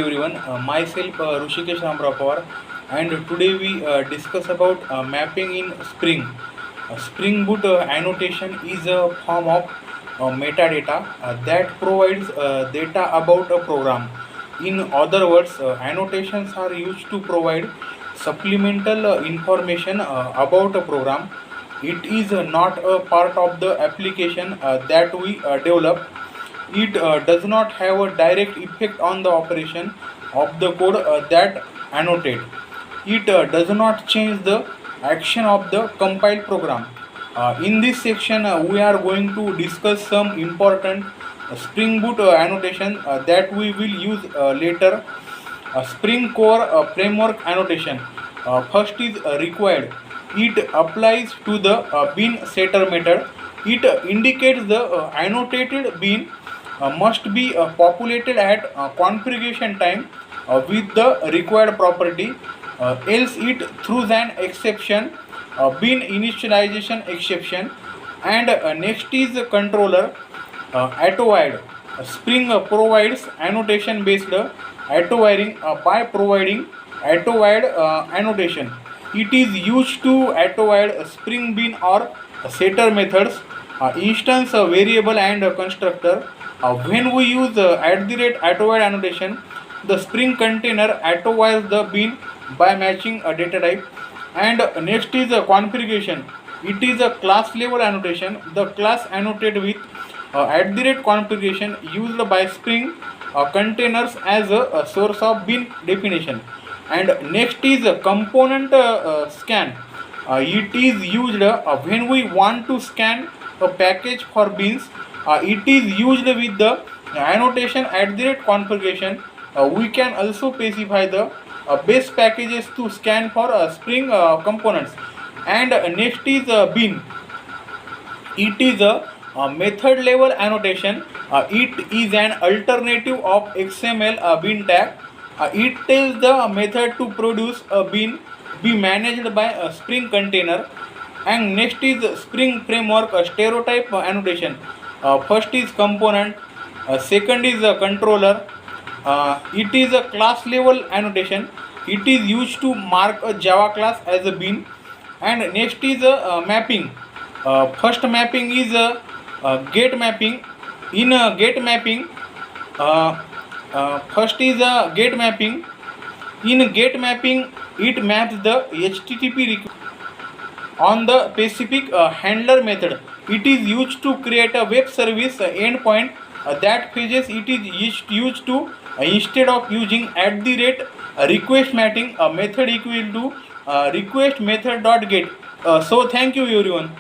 everyone. Myself Rushikesh Amrapawar, and today we discuss about mapping in Spring. Spring Boot annotation is a form of metadata that provides data about a program. In other words, annotations are used to provide supplemental information about a program. It is not a part of the application that we develop. It does not have a direct effect on the operation of the code that annotate. It does not change the action of the compiled program. In this section, we are going to discuss some important Spring Boot annotation that we will use later. Spring Core framework annotation. First is required. It applies to the bean setter method. It indicates the annotated bean must be populated at configuration time with the required property, else it throws an exception, bean initialization exception. And next is the controller auto-wired. Spring provides annotation based auto-wiring by providing auto-wired annotation. It is used to auto-wire Spring Bean or setter methods, instance variable and constructor. When we use @auto-wire annotation, the Spring container auto-wires the bean by matching a data type. And next is a configuration. It is a class level annotation. The class annotated with configuration used by Spring containers as a source of bean definition. And next is a component scan. It is used when we want to scan a package for beans. It is used with the annotation configuration. We can also specify the base packages to scan for Spring components. And next is bean. It is a method level annotation. It is an alternative of XML bean tag. It tells the method to produce a bean be managed by a Spring container. And next is Spring framework stereotype annotation. First is component, second is a controller. It is a class level annotation. It is used to mark a Java class as a bean. And next is a mapping. First mapping is a get mapping. In a get mapping, first is a get mapping. In get mapping, it maps the HTTP request on the specific handler method. It is used to create a web service endpoint that pages it is used to instead of using @request matching a method equal to request method dot get. So thank you everyone.